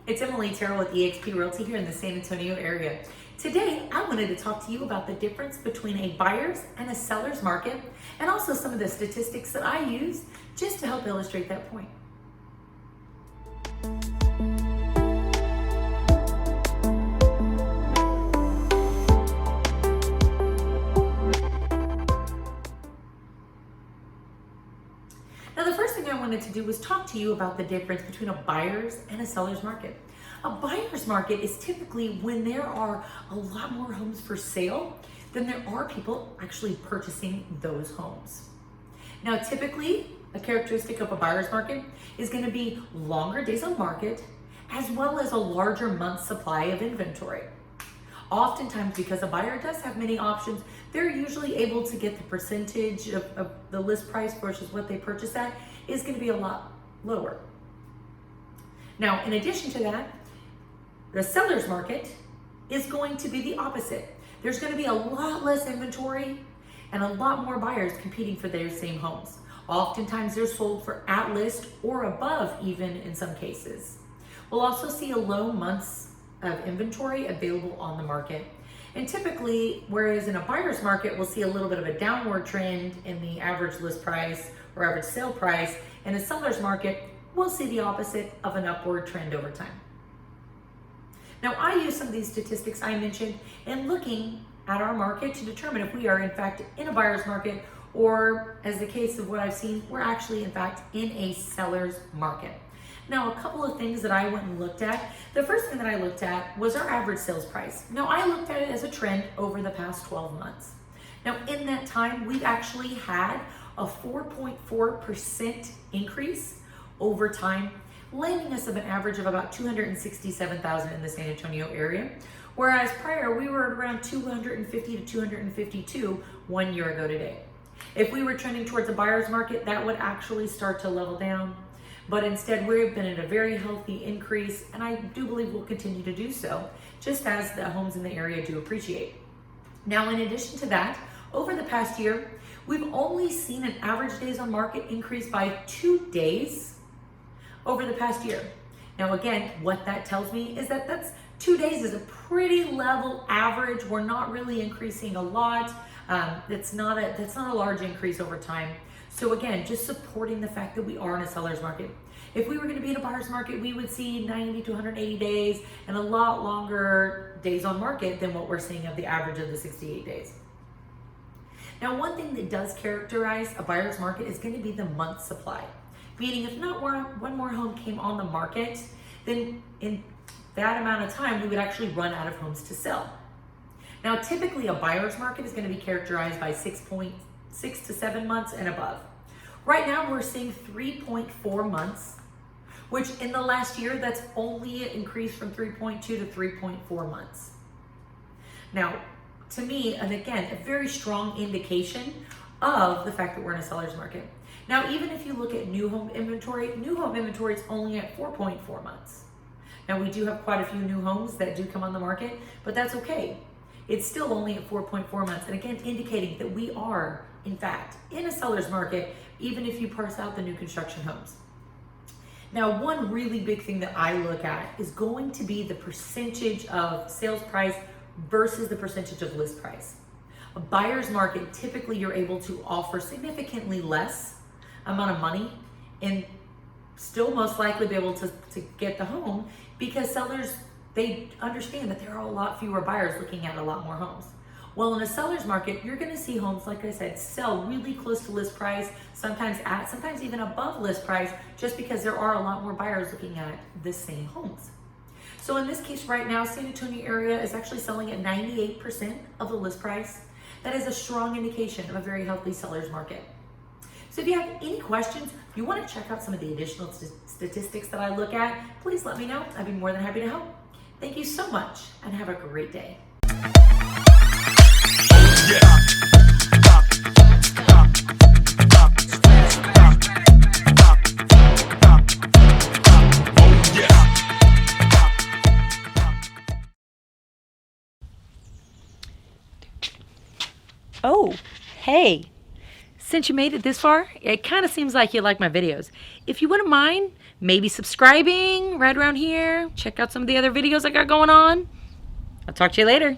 It's Terrell with eXp Realty here in the San Antonio area. Today, I wanted to talk to you about the difference between a buyer's and a seller's market, and also some of the statistics that I use just to help illustrate that point. Now, the first thing I wanted to do was talk to you about the difference between a buyer's and a seller's market. A buyer's market is typically when there are a lot more homes for sale than there are people actually purchasing those homes. Now, typically, a characteristic of a buyer's market is going to be longer days on market, as well as a larger month supply of inventory. Oftentimes, because a buyer does have many options, they're usually able to get the percentage of the list price versus what they purchase at is going to be a lot lower. Now, in addition to that, the seller's market is going to be the opposite. There's going to be a lot less inventory and a lot more buyers competing for their same homes. Oftentimes, they're sold for at list or above, even in some cases. We'll also see a low months of inventory available on the market. And typically, whereas in a buyer's market, we'll see a little bit of a downward trend in the average list price or average sale price, in a seller's market, we'll see the opposite of an upward trend over time. Now, I use some of these statistics I mentioned in looking at our market to determine if we are in fact in a buyer's market, or as the case of what I've seen, we're actually in fact in a seller's market. Now, a couple of things that I went and looked at. The first thing that I looked at was our average sales price. Now, I looked at it as a trend over the past 12 months. Now, in that time, we've actually had a 4.4% increase over time, landing us at an average of about 267,000 in the San Antonio area, whereas prior we were around 250 to 252 1 year ago today. If we were trending towards a buyer's market, that would actually start to level down. But instead, we've been in a very healthy increase, and I do believe we'll continue to do so, just as the homes in the area do appreciate. Now, in addition to that, over the past year, we've only seen an average days on market increase by 2 days over the past year. Now, again, what that tells me is that that's 2 days is a pretty level average. We're not really increasing a lot. That's not a large increase over time. So again, just supporting the fact that we are in a seller's market. If we were going to be in a buyer's market, we would see 90 to 180 days and a lot longer days on market than what we're seeing of the average of the 68 days. Now, one thing that does characterize a buyer's market is going to be the month supply. Meaning, if not one more home came on the market, then in that amount of time, we would actually run out of homes to sell. Now, typically a buyer's market is going to be characterized by 6 to 7 months and above. Right now, we're seeing 3.4 months, which in the last year, that's only an increase from 3.2 to 3.4 months. Now, to me, and again, a very strong indication of the fact that we're in a seller's market. Now, even if you look at new home inventory is only at 4.4 months. Now, we do have quite a few new homes that do come on the market, but that's okay. It's still only at 4.4 months. And again, indicating that we are, in fact, in a seller's market, even if you parse out the new construction homes. Now, one really big thing that I look at is going to be the percentage of sales price versus the percentage of list price. A buyer's market, typically you're able to offer significantly less amount of money and still most likely be able to get the home, because sellers, they understand that there are a lot fewer buyers looking at a lot more homes. Well, in a seller's market, you're going to see homes, like I said, sell really close to list price, sometimes even above list price, just because there are a lot more buyers looking at the same homes. So in this case right now, San Antonio area is actually selling at 98% of the list price. That is a strong indication of a very healthy seller's market. So if you have any questions, you want to check out some of the additional statistics that I look at, please let me know. I'd be more than happy to help. Thank you so much, and have a great day. Oh, hey. Since you made it this far, it kind of seems like you like my videos. If you wouldn't mind, maybe subscribing right around here. Check out some of the other videos I got going on. I'll talk to you later.